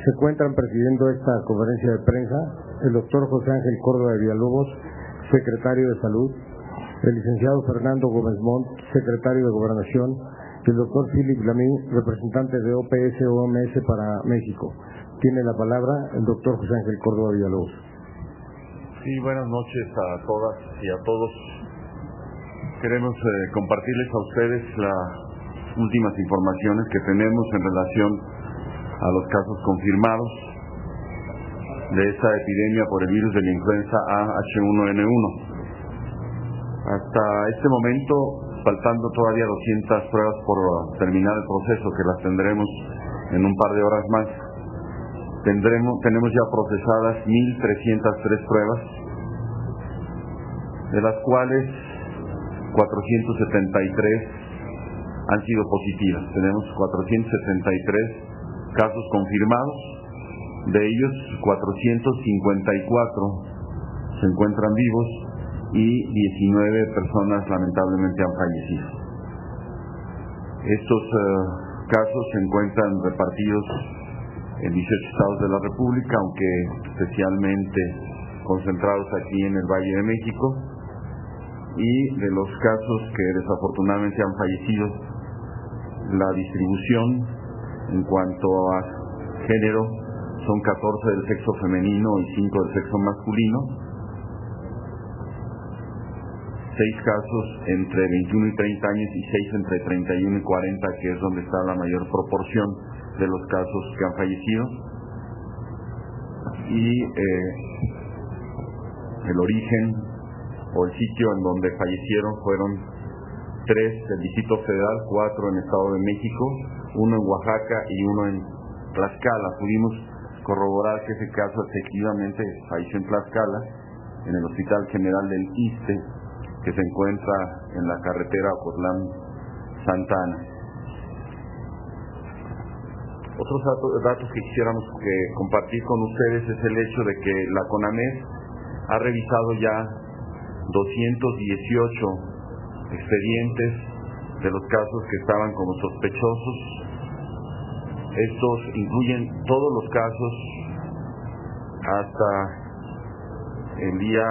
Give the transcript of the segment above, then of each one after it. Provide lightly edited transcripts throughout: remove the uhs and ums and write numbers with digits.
Se encuentran presidiendo esta conferencia de prensa el doctor José Ángel Córdoba de Villalobos, secretario de Salud, el licenciado Fernando Gómez Montt, secretario de Gobernación, y el doctor Philip Lamy, representante de OPS-OMS para México. Tiene la palabra el doctor José Ángel Córdoba de Villalobos. Sí, buenas noches a todas y a todos. Queremos compartirles a ustedes las últimas informaciones que tenemos en relación a los casos confirmados de esta epidemia por el virus de la influenza H1N1. Hasta este momento, faltando todavía 200 pruebas por terminar el proceso, que las tendremos en un par de horas más, tenemos ya procesadas 1.303 pruebas, de las cuales 473 han sido positivas. Tenemos 473 casos confirmados, de ellos 454 se encuentran vivos y 19 personas lamentablemente han fallecido. Estos casos se encuentran repartidos en 18 estados de la República, aunque especialmente concentrados aquí en el Valle de México, y de los casos que desafortunadamente han fallecido, la distribución en cuanto a género son 14 del sexo femenino y 5 del sexo masculino, 6 casos entre 21 y 30 años y 6 entre 31 y 40, que es donde está la mayor proporción de los casos que han fallecido, y el origen o el sitio en donde fallecieron fueron 3 del Distrito Federal, 4 en el Estado de México, 1 en Oaxaca y 1 en Tlaxcala. Pudimos corroborar que ese caso efectivamente falleció en Tlaxcala, en el Hospital General del ISSSTE, que se encuentra en la carretera Ocotlán-Santa Ana. Otros datos que quisiéramos compartir con ustedes es el hecho de que la CONAMED ha revisado ya 218 expedientes de los casos que estaban como sospechosos. Estos incluyen todos los casos hasta el día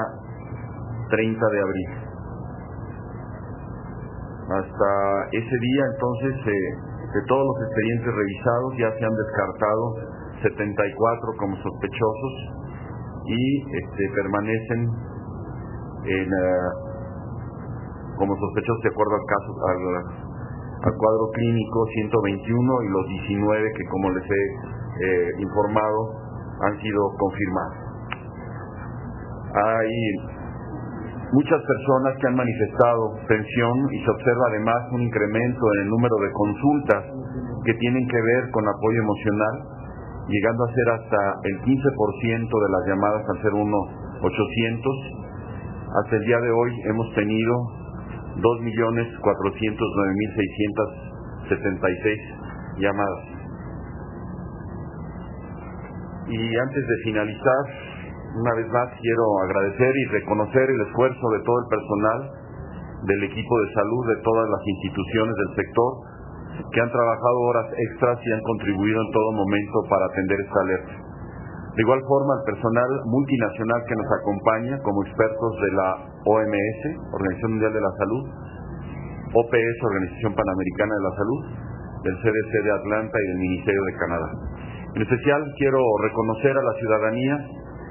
30 de abril. Hasta ese día, entonces, de todos los expedientes revisados, ya se han descartado 74 como sospechosos y permanecen como sospechosos de acuerdo al caso, al cuadro clínico 121, y los 19 que, como les he informado, han sido confirmados. Hay muchas personas que han manifestado tensión y se observa además un incremento en el número de consultas que tienen que ver con apoyo emocional, llegando a ser hasta el 15% de las llamadas al 01800. Hasta el día de hoy hemos tenido 2.409.676 llamadas. Y antes de finalizar, una vez más quiero agradecer y reconocer el esfuerzo de todo el personal del equipo de salud de todas las instituciones del sector que han trabajado horas extras y han contribuido en todo momento para atender esta alerta. De igual forma, el personal multinacional que nos acompaña como expertos de la OMS, Organización Mundial de la Salud, OPS, Organización Panamericana de la Salud, del CDC de Atlanta y del Ministerio de Canadá. En especial quiero reconocer a la ciudadanía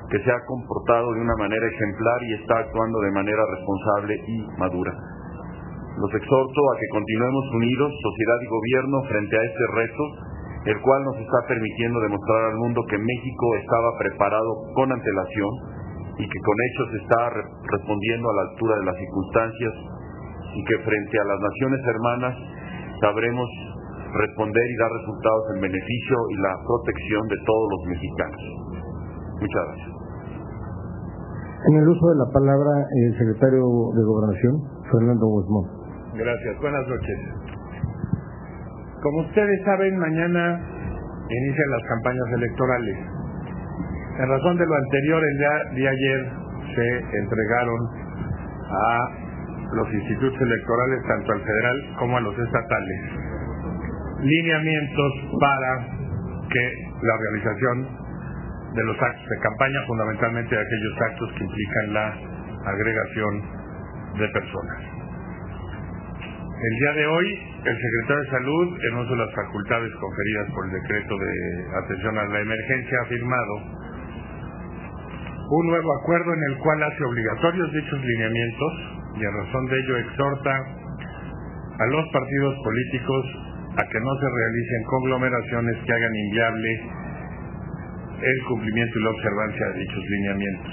que se ha comportado de una manera ejemplar y está actuando de manera responsable y madura. Los exhorto a que continuemos unidos, sociedad y gobierno, frente a este reto, el cual nos está permitiendo demostrar al mundo que México estaba preparado con antelación y que con hechos está respondiendo a la altura de las circunstancias, y que frente a las naciones hermanas sabremos responder y dar resultados en beneficio y la protección de todos los mexicanos. Muchas gracias. En el uso de la palabra, el secretario de Gobernación, Fernando Gómez Montt. Gracias, buenas noches. Como ustedes saben, mañana inician las campañas electorales. En razón de lo anterior, el día de ayer se entregaron a los institutos electorales, tanto al federal como a los estatales, lineamientos para que la realización de los actos de campaña, fundamentalmente aquellos actos que implican la agregación de personas. El día de hoy, el secretario de Salud, en uso de las facultades conferidas por el decreto de atención a la emergencia, ha firmado un nuevo acuerdo en el cual hace obligatorios dichos lineamientos y, en razón de ello, exhorta a los partidos políticos a que no se realicen conglomeraciones que hagan inviable el cumplimiento y la observancia de dichos lineamientos.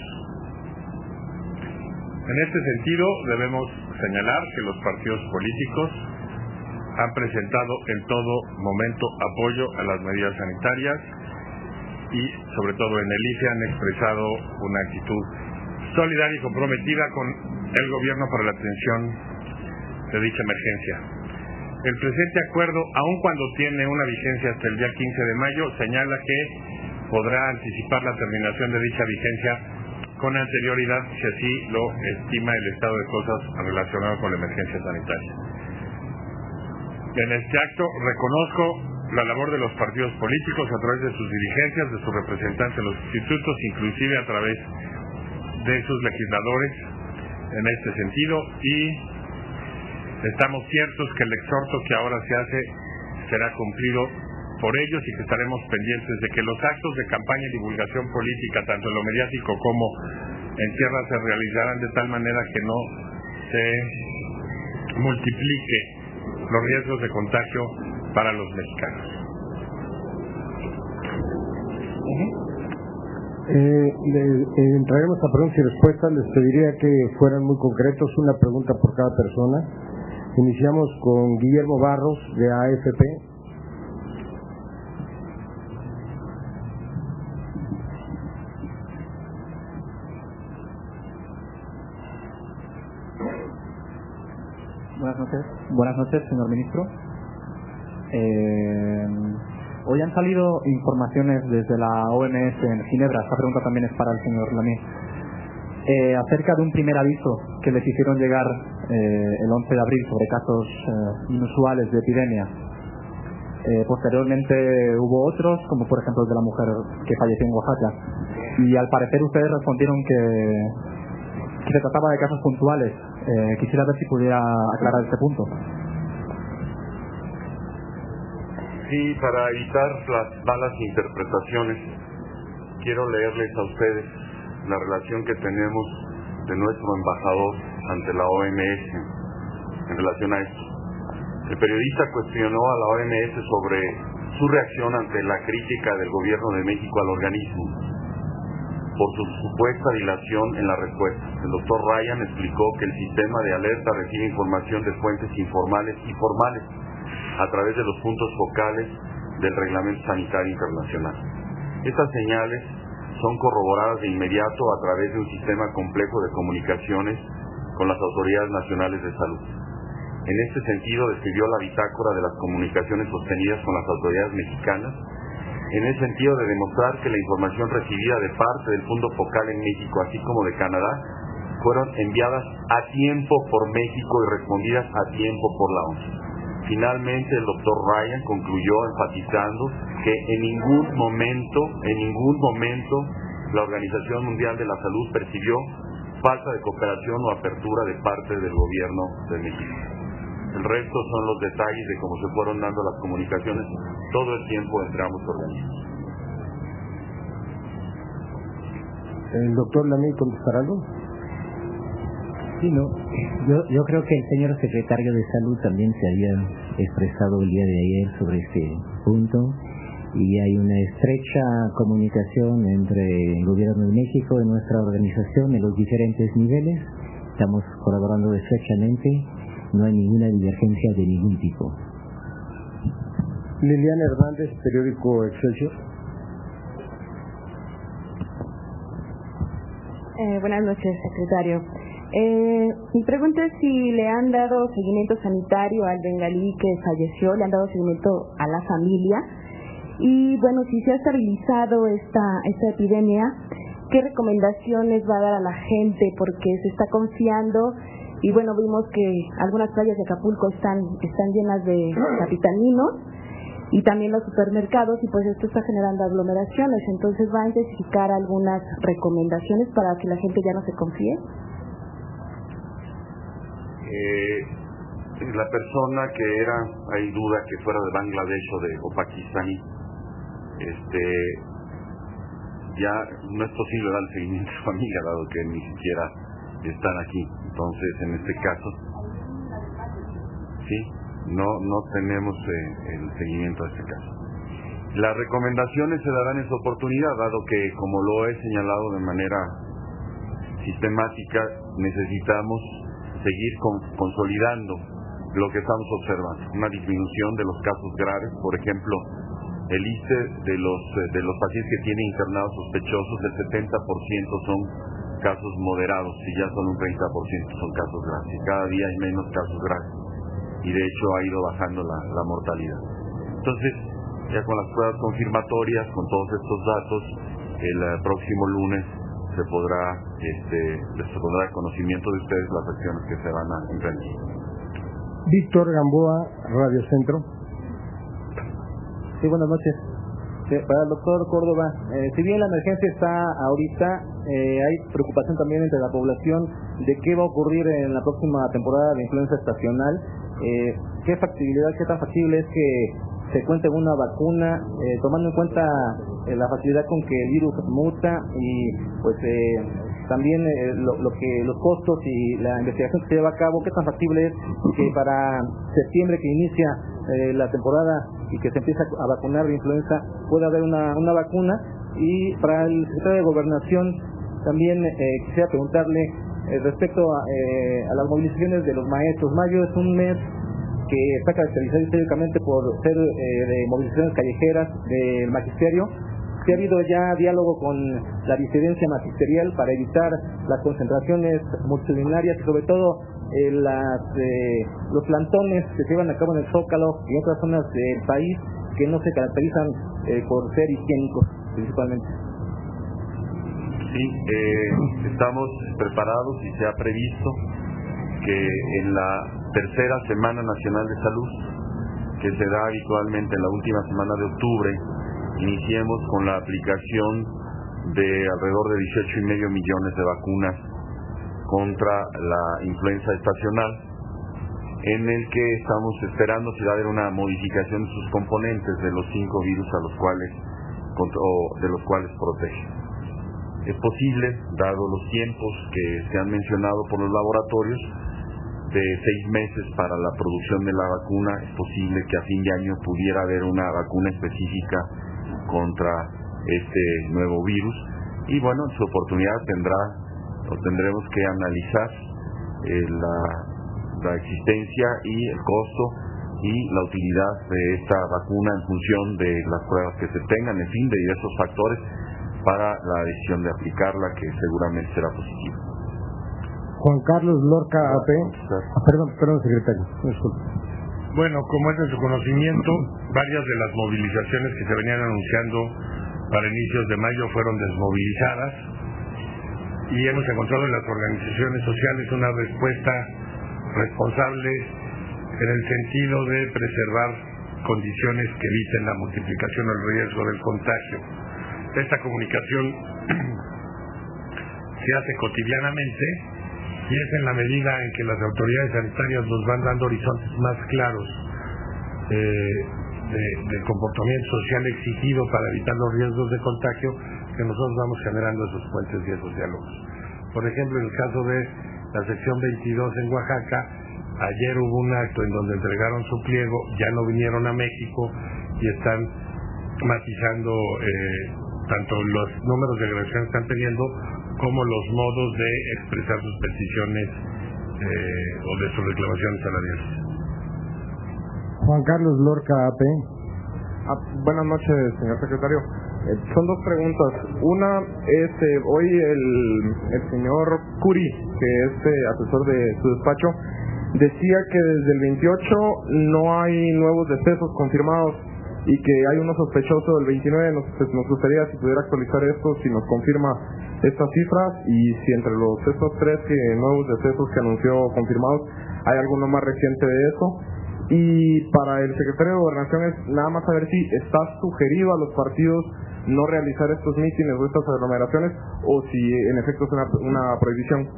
En este sentido, debemos señalar que los partidos políticos han presentado en todo momento apoyo a las medidas sanitarias y, sobre todo en el IFE, han expresado una actitud solidaria y comprometida con el gobierno para la atención de dicha emergencia. El presente acuerdo, aun cuando tiene una vigencia hasta el día 15 de mayo, señala que podrá anticipar la terminación de dicha vigencia con anterioridad si así lo estima el estado de cosas relacionado con la emergencia sanitaria. En este acto reconozco la labor de los partidos políticos a través de sus dirigencias, de sus representantes en los institutos, inclusive a través de sus legisladores en este sentido, y estamos ciertos que el exhorto que ahora se hace será cumplido por ellos y que estaremos pendientes de que los actos de campaña y divulgación política, tanto en lo mediático como en tierra, se realizarán de tal manera que no se multiplique los riesgos de contagio para los mexicanos. Entraremos a preguntas y respuestas. Les pediría que fueran muy concretos, una pregunta por cada persona. Iniciamos con Guillermo Barros, de AFP. Buenas noches, señor ministro. Hoy han salido informaciones desde la OMS en Ginebra, esta pregunta también es para el señor Lamy, acerca de un primer aviso que les hicieron llegar el 11 de abril sobre casos inusuales de epidemia. Posteriormente hubo otros, como por ejemplo el de la mujer que falleció en Oaxaca, y al parecer ustedes respondieron que se trataba de casos puntuales. Quisiera ver si pudiera aclarar este punto. Sí, para evitar las malas interpretaciones, quiero leerles a ustedes la relación que tenemos de nuestro embajador ante la OMS en relación a esto. El periodista cuestionó a la OMS sobre su reacción ante la crítica del gobierno de México al organismo por su supuesta dilación en la respuesta. El doctor Ryan explicó que el sistema de alerta recibe información de fuentes informales y formales a través de los puntos focales del Reglamento Sanitario Internacional. Estas señales son corroboradas de inmediato a través de un sistema complejo de comunicaciones con las autoridades nacionales de salud. En este sentido, describió la bitácora de las comunicaciones sostenidas con las autoridades mexicanas, en el sentido de demostrar que la información recibida de parte del punto focal en México, así como de Canadá, fueron enviadas a tiempo por México y respondidas a tiempo por la OMS. Finalmente, el doctor Ryan concluyó enfatizando que en ningún momento la Organización Mundial de la Salud percibió falta de cooperación o apertura de parte del gobierno de México. El resto son los detalles de cómo se fueron dando las comunicaciones todo el tiempo entre ambos organismos. ¿El doctor Lamy contestará algo? Sí, no. Yo creo que el señor secretario de Salud también se había expresado el día de ayer sobre este punto y hay una estrecha comunicación entre el Gobierno de México y nuestra organización en los diferentes niveles. Estamos colaborando estrechamente, no hay ninguna divergencia de ningún tipo. Liliana Hernández, periódico Excelsior. Buenas noches, secretario. Mi pregunta es si le han dado seguimiento sanitario al bengalí que falleció, le han dado seguimiento a la familia y bueno, si se ha estabilizado esta epidemia, ¿qué recomendaciones va a dar a la gente? Porque se está confiando y bueno, vimos que algunas playas de Acapulco están llenas de capitaninos y también los supermercados, y pues esto está generando aglomeraciones. Entonces, ¿va a intensificar algunas recomendaciones para que la gente ya no se confíe? La persona que era, hay duda que fuera de Bangladesh o pakistaní, ya no es posible dar seguimiento a familia, dado que ni siquiera están aquí. Entonces, en este caso, sí, no tenemos el seguimiento a este caso. Las recomendaciones se darán en su oportunidad, dado que, como lo he señalado de manera sistemática, necesitamos seguir consolidando lo que estamos observando, una disminución de los casos graves. Por ejemplo, el ISSSTE de los pacientes que tienen internados sospechosos, el 70% son casos moderados y ya son un 30% son casos graves, y cada día hay menos casos graves, y de hecho ha ido bajando la mortalidad. Entonces, ya con las pruebas confirmatorias, con todos estos datos, el próximo lunes se podrá a conocimiento de ustedes las acciones que se van a emprender. Víctor Gamboa, Radio Centro. Sí, buenas noches. Para el doctor Córdoba, si bien la emergencia está ahorita, hay preocupación también entre la población de qué va a ocurrir en la próxima temporada de influenza estacional. ¿Qué tan factible es que se cuente una vacuna, tomando en cuenta la facilidad con que el virus muta y pues también los costos y la investigación que se lleva a cabo? ¿Qué tan factible es que para septiembre, que inicia la temporada y que se empieza a vacunar de influenza, pueda haber una vacuna? Y para el secretario de Gobernación también quisiera preguntarle respecto a las movilizaciones de los maestros. Mayo es un mes que está caracterizado históricamente por ser de movilizaciones callejeras del magisterio. ¿Sí ha habido ya diálogo con la disidencia magisterial para evitar las concentraciones multitudinarias y sobre todo los plantones que se llevan a cabo en el Zócalo y en otras zonas del país que no se caracterizan por ser higiénicos principalmente? Sí, estamos preparados y se ha previsto que en la tercera Semana Nacional de Salud, que se da habitualmente en la última semana de octubre, iniciemos con la aplicación de alrededor de 18.5 millones de vacunas contra la influenza estacional, en el que estamos esperando si va a haber una modificación de sus componentes de los 5 virus de los cuales protege. Es posible, dado los tiempos que se han mencionado por los laboratorios, de 6 meses para la producción de la vacuna, es posible que a fin de año pudiera haber una vacuna específica contra este nuevo virus, y bueno, en su oportunidad tendremos que analizar la existencia y el costo y la utilidad de esta vacuna en función de las pruebas que se tengan, en fin, de diversos factores para la decisión de aplicarla, que seguramente será positiva. Juan Carlos Lorca AP. Perdón, secretario. Disculpe. Bueno, como es de su conocimiento, varias de las movilizaciones que se venían anunciando para inicios de mayo fueron desmovilizadas, y hemos encontrado en las organizaciones sociales una respuesta responsable en el sentido de preservar condiciones que eviten la multiplicación o el riesgo del contagio. Esta comunicación se hace cotidianamente, y es en la medida en que las autoridades sanitarias nos van dando horizontes más claros del comportamiento social exigido para evitar los riesgos de contagio, que nosotros vamos generando esos puentes y esos diálogos. Por ejemplo, en el caso de la sección 22 en Oaxaca, ayer hubo un acto en donde entregaron su pliego, ya no vinieron a México y están matizando tanto los números de agresión que están teniendo como los modos de expresar sus peticiones o de sus reclamaciones salariales. Juan Carlos Lorca AP. Buenas noches, señor secretario. Son dos preguntas. Una es, hoy el señor Curi, que es asesor de su despacho, decía que desde el 28 no hay nuevos decesos confirmados y que hay uno sospechoso del 29. Nos gustaría si pudiera actualizar esto, si nos confirma estas cifras, y si entre estos 3 nuevos decesos que anunció confirmados hay alguno más reciente de eso. Y para el secretario de Gobernación es nada más saber si está sugerido a los partidos no realizar estos mítines o estas aglomeraciones, o si en efecto es una prohibición.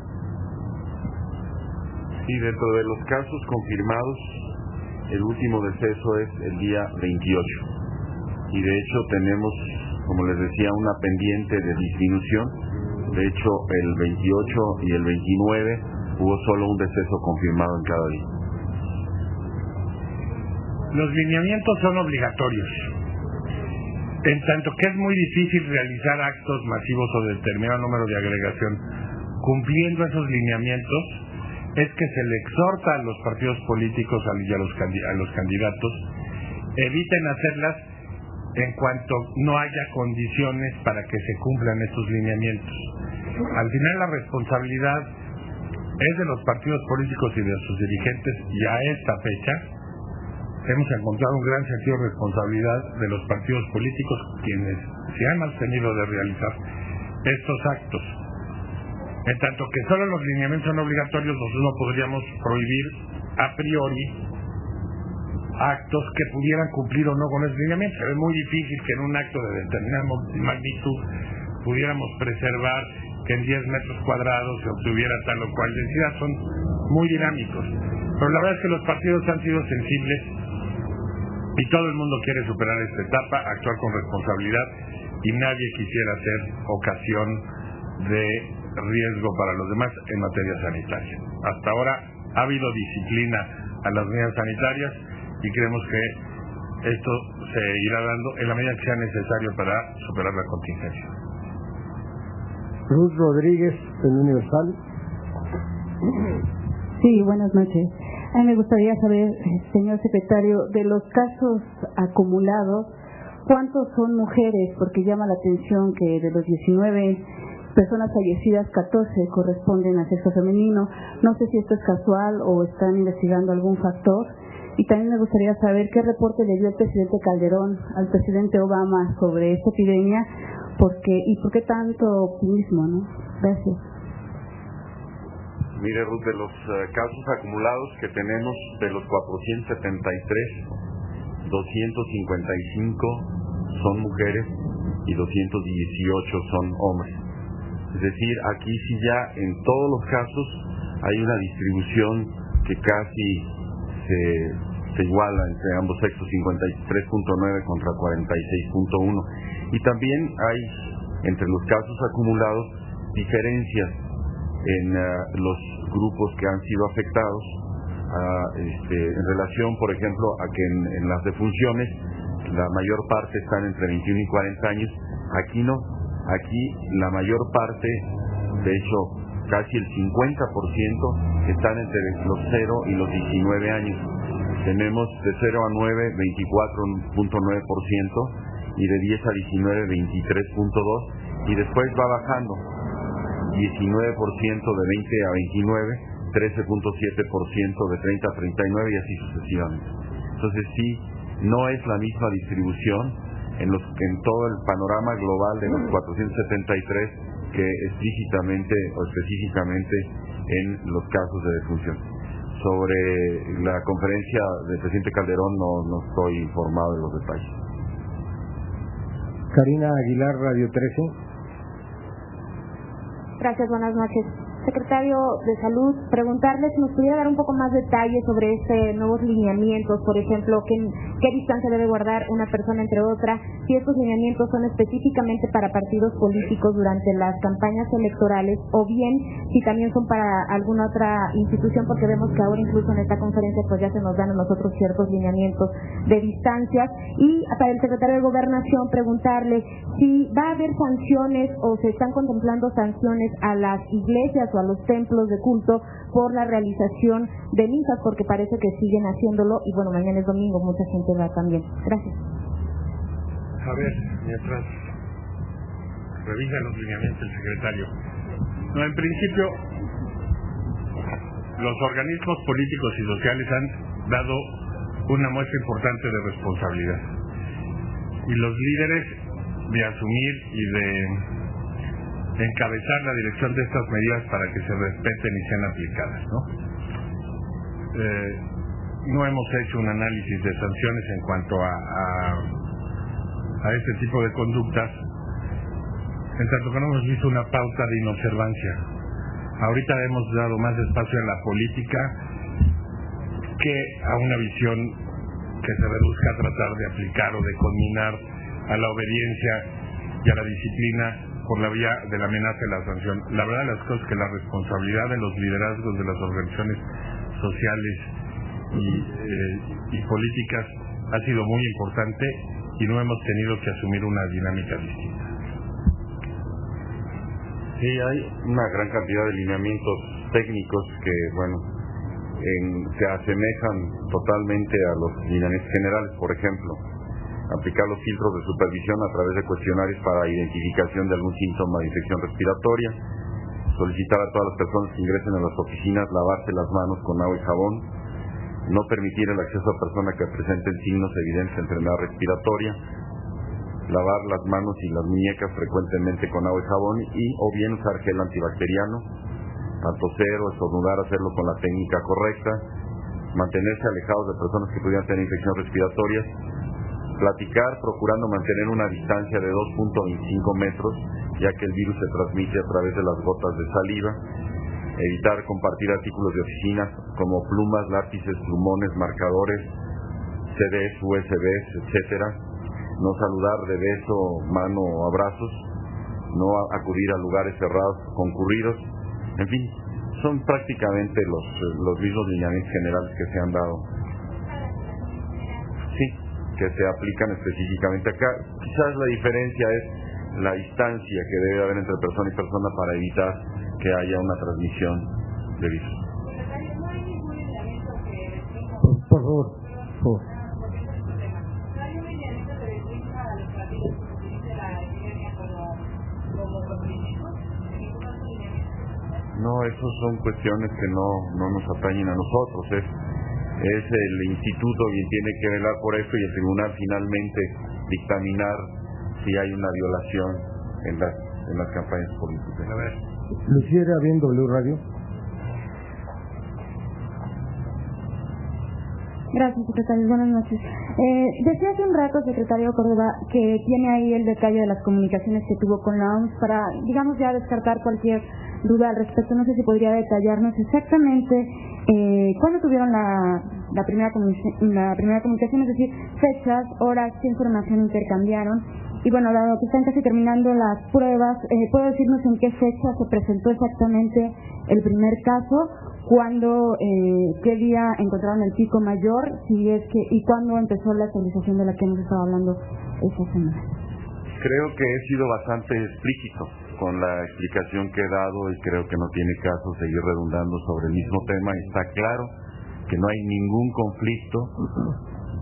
Sí, dentro de los casos confirmados, el último deceso es el día 28. Y de hecho tenemos, como les decía, una pendiente de disminución. De hecho, el 28 y el 29 hubo solo un deceso confirmado en cada día. Los lineamientos son obligatorios, en tanto que es muy difícil realizar actos masivos o determinado número de agregación. Cumpliendo esos lineamientos, es que se le exhorta a los partidos políticos y a los candidatos, eviten hacerlas en cuanto no haya condiciones para que se cumplan estos lineamientos. Al final la responsabilidad es de los partidos políticos y de sus dirigentes, y a esta fecha hemos encontrado un gran sentido de responsabilidad de los partidos políticos, quienes se han abstenido de realizar estos actos. En tanto que solo los lineamientos son obligatorios, nosotros no podríamos prohibir a priori actos que pudieran cumplir o no con esos lineamientos. Es muy difícil que en un acto de determinada magnitud pudiéramos preservar que en 10 metros cuadrados se obtuviera tal o cual densidad. Son muy dinámicos. Pero la verdad es que los partidos han sido sensibles y todo el mundo quiere superar esta etapa, actuar con responsabilidad, y nadie quisiera ser ocasión de riesgo para los demás en materia sanitaria. Hasta ahora ha habido disciplina a las medidas sanitarias y creemos que esto se irá dando en la medida que sea necesario para superar la contingencia. Ruth Rodríguez, del Universal. Sí, buenas noches. A mí me gustaría saber, señor secretario, de los casos acumulados, ¿cuántos son mujeres? Porque llama la atención que de los 19 personas fallecidas, 14 corresponden a sexo femenino. No sé si esto es casual o están investigando algún factor. Y también me gustaría saber qué reporte le dio el presidente Calderón al presidente Obama sobre esta epidemia, y por qué tanto optimismo, ¿no? Gracias. Mire, Ruth, de los casos acumulados que tenemos, de los 473, 255 son mujeres y 218 son hombres. Es decir, aquí sí ya en todos los casos hay una distribución que casi se iguala entre ambos sexos, 53.9 contra 46.1. Y también hay entre los casos acumulados diferencias en los grupos que han sido afectados, en relación, por ejemplo, a que en las defunciones la mayor parte están entre 21 y 40 años. Aquí no, aquí la mayor parte, de hecho casi el 50%, están entre los 0 y los 19 años. Tenemos de 0 a 9, 24.9%, y de 10 a 19, 23.2%, y después va bajando, 19% de 20 a 29, 13.7% de 30 a 39, y así sucesivamente. Entonces sí, no es la misma distribución en todo el panorama global de los 473 que explícitamente o específicamente en los casos de defunción. Sobre la conferencia del presidente Calderón no estoy informado de los detalles. Karina Aguilar, Radio 13. Gracias, buenas noches. Secretario de Salud, preguntarle si nos pudiera dar un poco más detalles sobre nuevos lineamientos, por ejemplo, qué distancia debe guardar una persona entre otra, si estos lineamientos son específicamente para partidos políticos durante las campañas electorales, o bien si también son para alguna otra institución, porque vemos que ahora incluso en esta conferencia pues ya se nos dan a nosotros ciertos lineamientos de distancias. Y para el secretario de Gobernación, preguntarle si va a haber sanciones o se están contemplando sanciones a las iglesias o a los templos de culto por la realización de misas, porque parece que siguen haciéndolo, y bueno, mañana es domingo, mucha gente va también. Gracias. A ver, mientras revisa los lineamientos el secretario. No, en principio, los organismos políticos y sociales han dado una muestra importante de responsabilidad, y los líderes de asumir y de encabezar la dirección de estas medidas para que se respeten y sean aplicadas, ¿no? no hemos hecho un análisis de sanciones en cuanto a este tipo de conductas, en tanto que no hemos visto una pauta de inobservancia. Ahorita hemos dado más espacio a la política que a una visión que se reduzca a tratar de aplicar o de conminar a la obediencia y a la disciplina por la vía de la amenaza y la sanción. La verdad de las cosas es que la responsabilidad de los liderazgos de las organizaciones sociales y políticas ha sido muy importante y no hemos tenido que asumir una dinámica distinta. Sí, hay una gran cantidad de lineamientos técnicos que, bueno, se asemejan totalmente a los lineamientos generales. Por ejemplo, aplicar los filtros de supervisión a través de cuestionarios para identificación de algún síntoma de infección respiratoria, solicitar a todas las personas que ingresen a las oficinas lavarse las manos con agua y jabón, no permitir el acceso a personas que presenten signos evidentes de enfermedad respiratoria, lavar las manos y las muñecas frecuentemente con agua y jabón o bien usar gel antibacteriano, al toser o estornudar hacerlo con la técnica correcta, mantenerse alejados de personas que pudieran tener infecciones respiratorias, platicar procurando mantener una distancia de 2.25 metros, ya que el virus se transmite a través de las gotas de saliva, evitar compartir artículos de oficina como plumas, lápices, plumones, marcadores, CDs, USBs, etcétera, no saludar de beso, mano o abrazos, no acudir a lugares cerrados concurridos, en fin, son prácticamente los mismos lineamientos generales que se han dado. Sí, que se aplican específicamente acá. Quizás la diferencia es la distancia que debe haber entre persona y persona para evitar que haya una transmisión de virus. Por favor. No, eso son cuestiones que no nos atañen a nosotros. Es el instituto quien tiene que velar por esto y el tribunal finalmente dictaminar si hay una violación en las campañas políticas. A ver. Lucía bien, W Radio. Gracias, secretario. Buenas noches. Decía hace un rato, secretario Córdoba, que tiene ahí el detalle de las comunicaciones que tuvo con la OMS para, digamos, ya descartar cualquier duda al respecto. No sé si podría detallarnos exactamente cuándo tuvieron la primera comunicación, es decir, fechas, horas, qué información intercambiaron. Y bueno, dado que están casi terminando las pruebas, ¿puede decirnos en qué fecha se presentó exactamente el primer caso? ¿Cuándo, qué día encontraron el pico mayor? Si es que, y cuándo empezó la actualización de la que hemos estado hablando esta semana. Creo que he sido bastante explícito con la explicación que he dado y creo que no tiene caso seguir redundando sobre el mismo tema. Está claro que no hay ningún conflicto,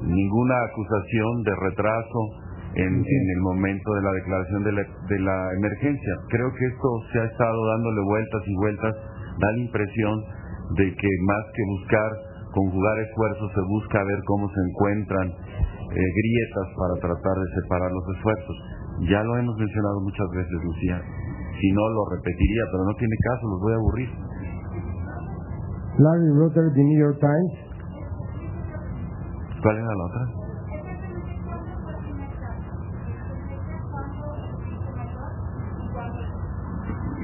ninguna acusación de retraso en el momento de la declaración de la emergencia. Creo que esto se ha estado dándole vueltas y vueltas. Da la impresión de que más que buscar conjugar esfuerzos, se busca ver cómo se encuentran grietas para tratar de separar los esfuerzos. Ya lo hemos mencionado muchas veces, Lucía. Si no, lo repetiría, pero no tiene caso, los voy a aburrir. Larry Rutter, The New York Times. ¿Cuál era la otra?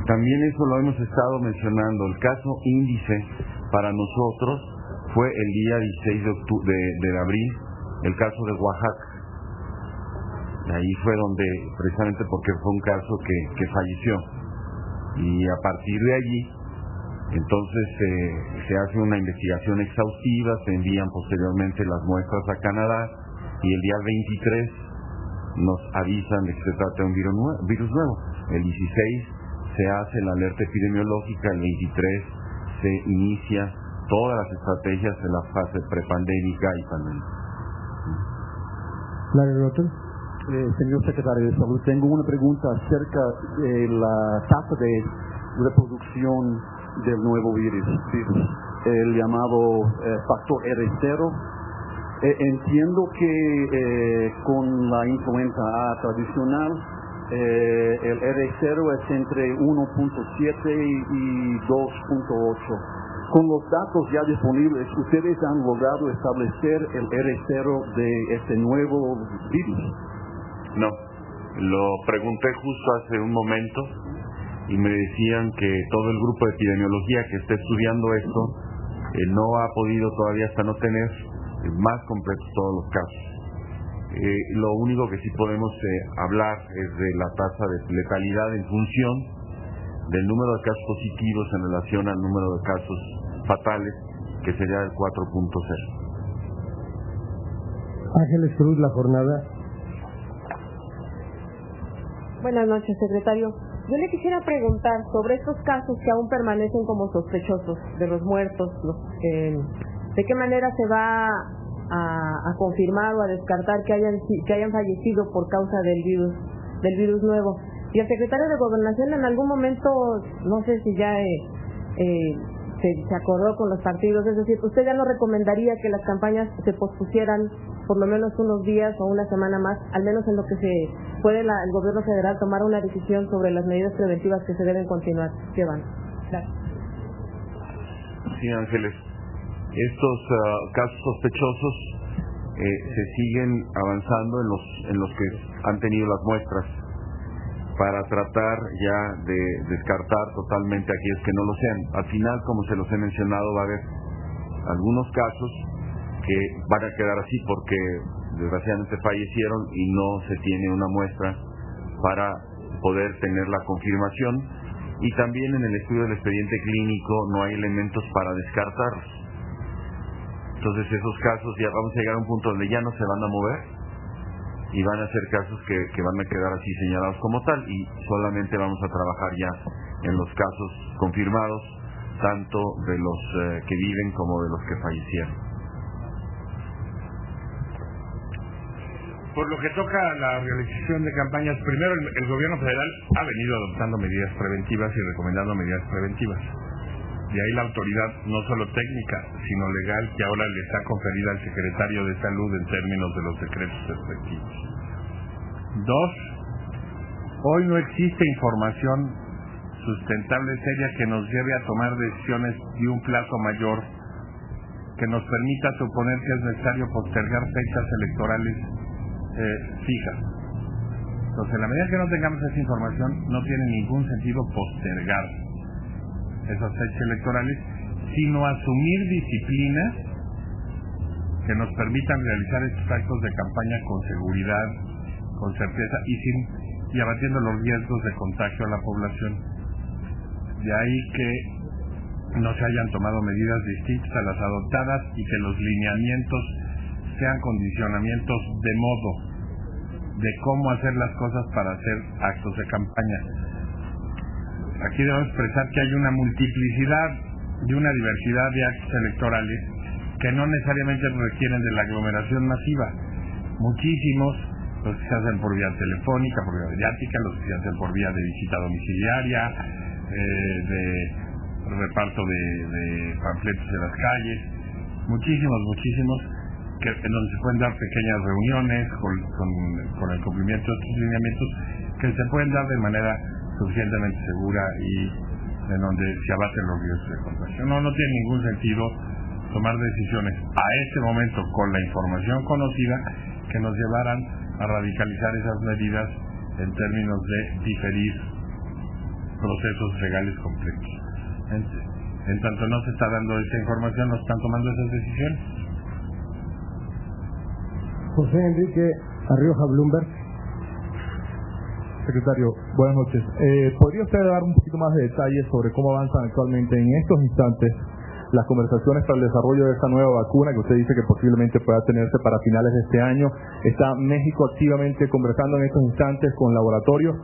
También eso lo hemos estado mencionando. El caso índice para nosotros fue el día 16 de abril, el caso de Oaxaca. Ahí fue donde, precisamente porque fue un caso que falleció. Y a partir de allí, entonces se hace una investigación exhaustiva, se envían posteriormente las muestras a Canadá y el día 23 nos avisan de que se trata de un virus nuevo. El 16 se hace la alerta epidemiológica, el 23 se inicia todas las estrategias de la fase prepandémica y pandémica. Larry Rutter. Señor secretario de Salud, tengo una pregunta acerca de la tasa de reproducción del nuevo virus, el llamado factor R0. Entiendo que con la influenza A tradicional, el R0 es entre 1.7 y 2.8. con los datos ya disponibles, ¿ustedes han logrado establecer el R0 de este nuevo virus? No, lo pregunté justo hace un momento y me decían que todo el grupo de epidemiología que está estudiando esto no ha podido todavía hasta no tener más completos todos los casos. Lo único que sí podemos hablar es de la tasa de letalidad en función del número de casos positivos en relación al número de casos fatales, que sería el 4.0. Ángeles Cruz, La Jornada. Buenas noches, secretario. Yo le quisiera preguntar sobre estos casos que aún permanecen como sospechosos de los muertos, ¿de qué manera se va a confirmar o a descartar que hayan fallecido por causa del virus nuevo? Y el secretario de Gobernación en algún momento, no sé si ya se acordó con los partidos, es decir, ¿usted ya no recomendaría que las campañas se pospusieran por lo menos unos días o una semana más, al menos en lo que se puede el gobierno federal tomar una decisión sobre las medidas preventivas que se deben continuar llevando? Gracias. Sí, Ángeles, estos casos sospechosos se siguen avanzando en los que han tenido las muestras, para tratar ya de descartar totalmente aquellos que no lo sean. Al final, como se los he mencionado, va a haber algunos casos que van a quedar así porque desgraciadamente fallecieron y no se tiene una muestra para poder tener la confirmación, y también en el estudio del expediente clínico no hay elementos para descartarlos. Entonces esos casos ya vamos a llegar a un punto donde ya no se van a mover y van a ser casos que van a quedar así señalados como tal, y solamente vamos a trabajar ya en los casos confirmados, tanto de los que viven como de los que fallecieron. Por lo que toca a la realización de campañas, primero el gobierno federal ha venido adoptando medidas preventivas y recomendando medidas preventivas. De ahí la autoridad, no solo técnica, sino legal, que ahora le está conferida al secretario de Salud en términos de los decretos respectivos. 2. Hoy no existe información sustentable seria que nos lleve a tomar decisiones de un plazo mayor que nos permita suponer que es necesario postergar fechas electorales fijas. Entonces, en la medida que no tengamos esa información, no tiene ningún sentido postergar esas fechas electorales, sino asumir disciplinas que nos permitan realizar estos actos de campaña con seguridad, con certeza y abatiendo los riesgos de contagio a la población. De ahí que no se hayan tomado medidas distintas a las adoptadas y que los lineamientos sean condicionamientos de modo de cómo hacer las cosas para hacer actos de campaña. Aquí debemos expresar que hay una multiplicidad y una diversidad de actos electorales que no necesariamente requieren de la aglomeración masiva. Muchísimos, los que se hacen por vía telefónica, por vía mediática, los que se hacen por vía de visita domiciliaria, de reparto de panfletos en las calles, muchísimos, que en donde se pueden dar pequeñas reuniones con el cumplimiento de estos lineamientos, que se pueden dar de manera suficientemente segura y en donde se abaten los riesgos de contagio. No tiene ningún sentido tomar decisiones a este momento con la información conocida que nos llevaran a radicalizar esas medidas en términos de diferir procesos legales completos. En tanto no se está dando esa información, no están tomando esas decisiones. José Enrique Arrioja, Bloomberg. Secretario, buenas noches. ¿Podría usted dar un poquito más de detalles sobre cómo avanzan actualmente en estos instantes las conversaciones para el desarrollo de esta nueva vacuna que usted dice que posiblemente pueda tenerse para finales de este año? ¿Está México activamente conversando en estos instantes con laboratorios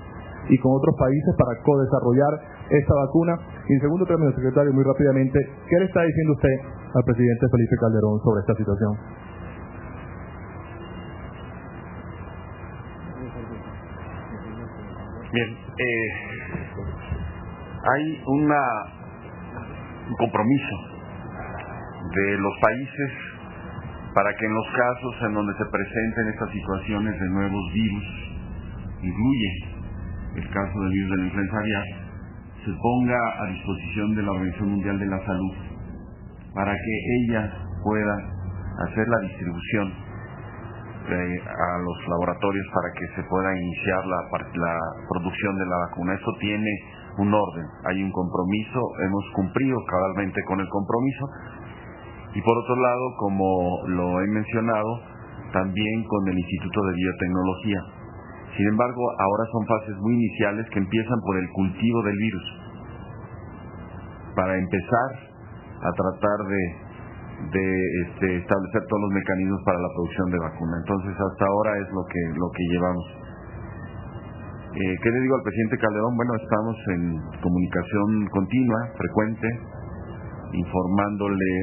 y con otros países para co-desarrollar esta vacuna? Y en segundo término, secretario, muy rápidamente, ¿qué le está diciendo usted al presidente Felipe Calderón sobre esta situación? Bien, hay un compromiso de los países para que en los casos en donde se presenten estas situaciones de nuevos virus, incluye el caso del virus de la influenza aviar, se ponga a disposición de la Organización Mundial de la Salud para que ella pueda hacer la distribución a los laboratorios para que se pueda iniciar la producción de la vacuna. Eso tiene un orden, hay un compromiso, hemos cumplido cabalmente con el compromiso, y por otro lado, como lo he mencionado, también con el Instituto de Biotecnología. Sin embargo, ahora son fases muy iniciales que empiezan por el cultivo del virus, para empezar a tratar de establecer todos los mecanismos para la producción de vacuna. Entonces, hasta ahora es lo que llevamos. ¿Qué le digo al presidente Calderón? Bueno, estamos en comunicación continua, frecuente, informándole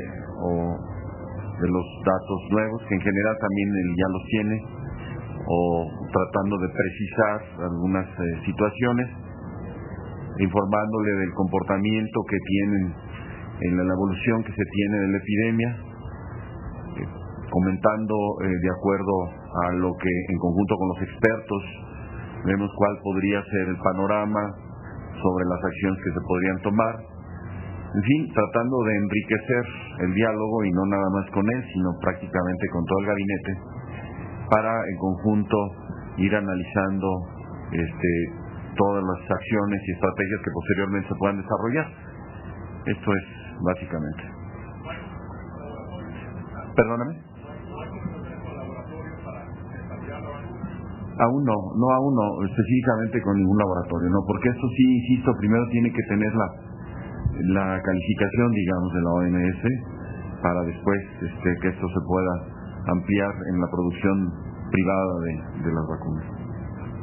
de los datos nuevos, que en general también él ya los tiene, o tratando de precisar algunas situaciones, informándole del comportamiento que tienen en la evolución que se tiene de la epidemia, comentando de acuerdo a lo que en conjunto con los expertos vemos cuál podría ser el panorama sobre las acciones que se podrían tomar. En fin, tratando de enriquecer el diálogo, y no nada más con él, sino prácticamente con todo el gabinete, para en conjunto ir analizando todas las acciones y estrategias que posteriormente se puedan desarrollar. Esto es básicamente. Perdóname. Aún no, específicamente con ningún laboratorio, no, porque esto sí, insisto, primero tiene que tener la calificación, digamos, de la OMS, para después que esto se pueda ampliar en la producción privada de las vacunas.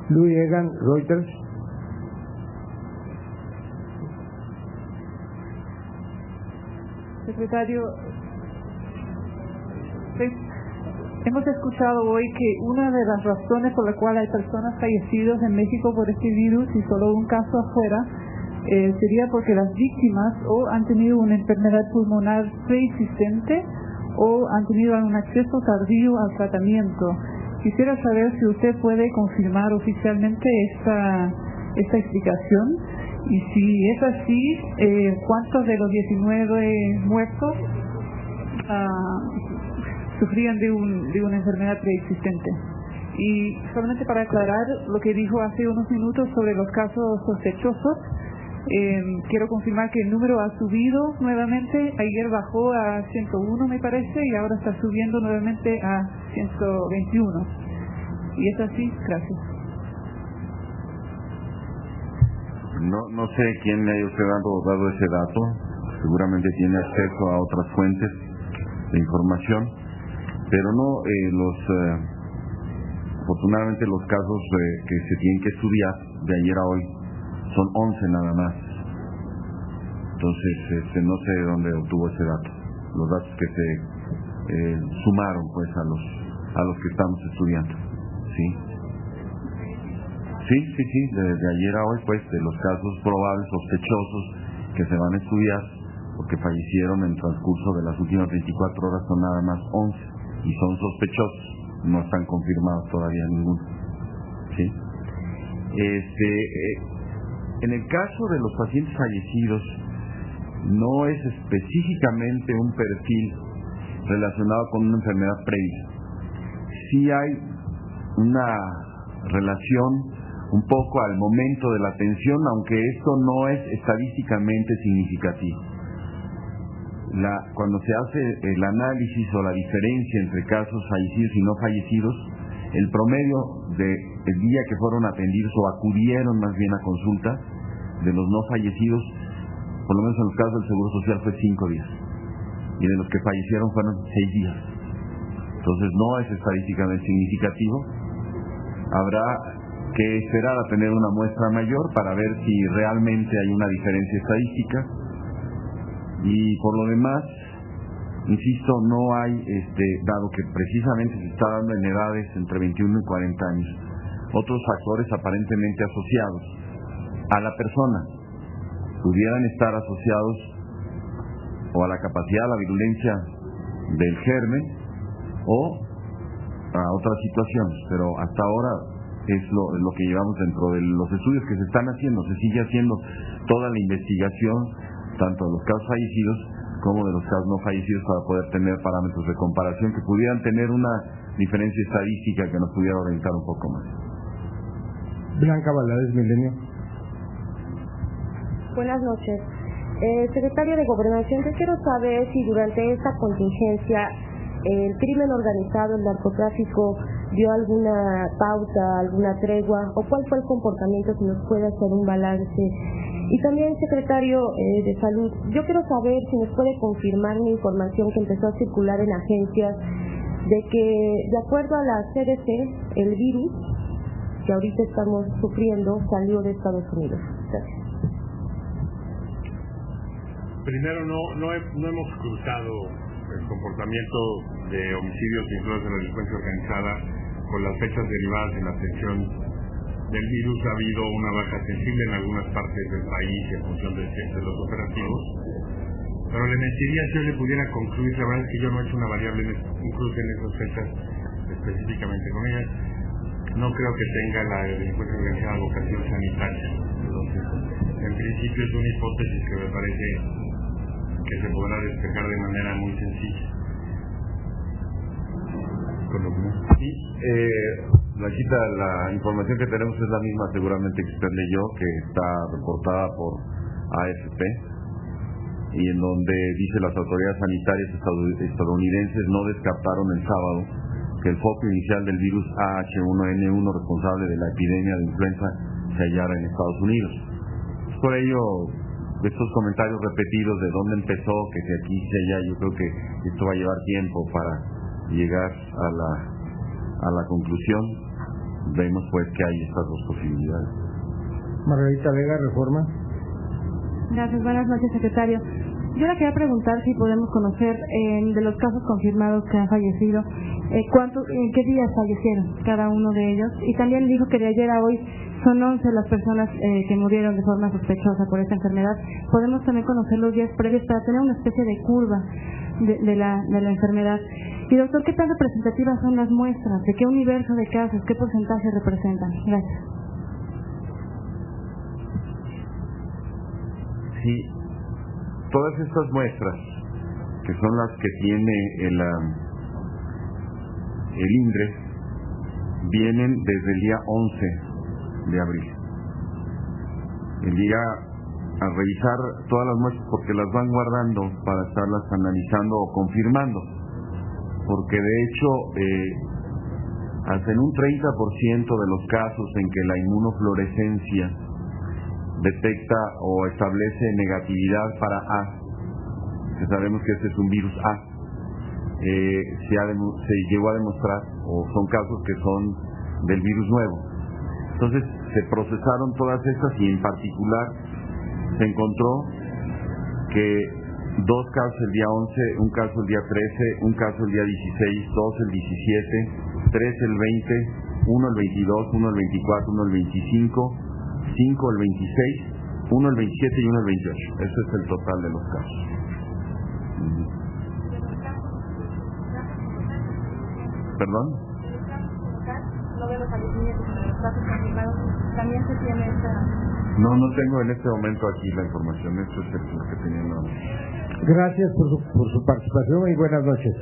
Louis Egan, Reuters. Secretario, hemos escuchado hoy que una de las razones por la cual hay personas fallecidas en México por este virus y solo un caso afuera sería porque las víctimas o han tenido una enfermedad pulmonar preexistente o han tenido un acceso tardío al tratamiento. Quisiera saber si usted puede confirmar oficialmente esta explicación, y si es así, ¿cuántos de los 19 muertos sufrían de una enfermedad preexistente? Y solamente para aclarar lo que dijo hace unos minutos sobre los casos sospechosos, quiero confirmar que el número ha subido nuevamente. Ayer bajó a 101, me parece, y ahora está subiendo nuevamente a 121. ¿Y es así? Gracias. No sé quién le haya usted dado ese dato. Seguramente tiene acceso a otras fuentes de información, pero no afortunadamente los casos que se tienen que estudiar de ayer a hoy son 11 nada más. Entonces no sé de dónde obtuvo ese dato. Los datos que se sumaron pues a los que estamos estudiando. Sí, desde ayer a hoy, pues, de los casos probables, sospechosos, que se van a estudiar, porque fallecieron en el transcurso de las últimas 24 horas, son nada más 11, y son sospechosos, no están confirmados todavía ninguno. ¿Sí? En el caso de los pacientes fallecidos, no es específicamente un perfil relacionado con una enfermedad previa. Sí hay una relación un poco al momento de la atención, aunque esto no es estadísticamente significativo. Cuando se hace el análisis o la diferencia entre casos fallecidos y no fallecidos, el promedio del día que fueron atendidos o acudieron más bien a consulta de los no fallecidos, por lo menos en los casos del Seguro Social, fue 5 días, y de los que fallecieron fueron 6 días. Entonces no es estadísticamente significativo. Habrá que esperar a tener una muestra mayor para ver si realmente hay una diferencia estadística, y por lo demás, insisto, no hay, dado que precisamente se está dando en edades entre 21 y 40 años, otros factores aparentemente asociados a la persona pudieran estar asociados o a la capacidad, a la virulencia del germen o a otras situaciones, pero hasta ahora es lo que llevamos dentro de los estudios que se están haciendo. Se sigue haciendo toda la investigación, tanto de los casos fallecidos como de los casos no fallecidos, para poder tener parámetros de comparación que pudieran tener una diferencia estadística que nos pudiera orientar un poco más. Blanca Valadez, Milenio. Buenas noches. Secretario de Gobernación, yo quiero saber si durante esta contingencia el crimen organizado, el narcotráfico, dio alguna pauta, alguna tregua, o cuál fue el comportamiento, si nos puede hacer un balance. Y también, secretario de Salud, yo quiero saber si nos puede confirmar una información que empezó a circular en agencias de que, de acuerdo a la CDC, el virus que ahorita estamos sufriendo salió de Estados Unidos. Gracias. Primero, no hemos cruzado el comportamiento de homicidios vinculados a la delincuencia organizada con las fechas derivadas de la atención del virus. Ha habido una baja sensible en algunas partes del país en función de los operativos, pero le mentiría si yo le pudiera concluir. La verdad es que yo no he hecho una variable, un cruce en esas fechas específicamente con ellas. No creo que tenga la delincuencia organizada vocación sanitaria. Entonces, en principio es una hipótesis que me parece que se podrá despejar de manera muy sencilla. Sí, la información que tenemos es la misma seguramente que usted leyó, que está reportada por AFP, y en donde dice: las autoridades sanitarias estadounidenses no descartaron el sábado que el foco inicial del virus H1N1 responsable de la epidemia de influenza se hallara en Estados Unidos. Por ello, estos comentarios repetidos de dónde empezó, que si aquí, si allá, yo creo que esto va a llevar tiempo para llegar a la conclusión. Vemos pues que hay estas dos posibilidades. Margarita Vega, Reforma. Gracias, buenas noches, secretario. Yo le quería preguntar si podemos conocer de los casos confirmados que han fallecido, en qué días fallecieron cada uno de ellos, y también dijo que de ayer a hoy son 11 las personas que murieron de forma sospechosa por esta enfermedad. Podemos también conocer los días previos para tener una especie de curva de la enfermedad. Y doctor, ¿qué tan representativas son las muestras? ¿De qué universo de casos? ¿Qué porcentaje representan? Gracias. Sí, todas estas muestras, que son las que tiene el INDRE, vienen desde el día 11 de abril. El día, a revisar todas las muestras, porque las van guardando para estarlas analizando o confirmando, porque de hecho hasta en un 30% de los casos en que la inmunofluorescencia detecta o establece negatividad para A, que sabemos que este es un virus A, se llegó a demostrar, o son casos que son del virus nuevo. Entonces se procesaron todas estas, y en particular se encontró que 2 casos el día 11, un caso el día 13, un caso el día 16, 2 el 17, 3 el 20, 1 el 22, 1 el 24, 1 el 25, 5 el 26, 1 el 27 y 1 el 28. Ese es el total de los casos. ¿Perdón? No tengo en este momento aquí la información. Esto es lo que tenía. Gracias por su participación y buenas noches.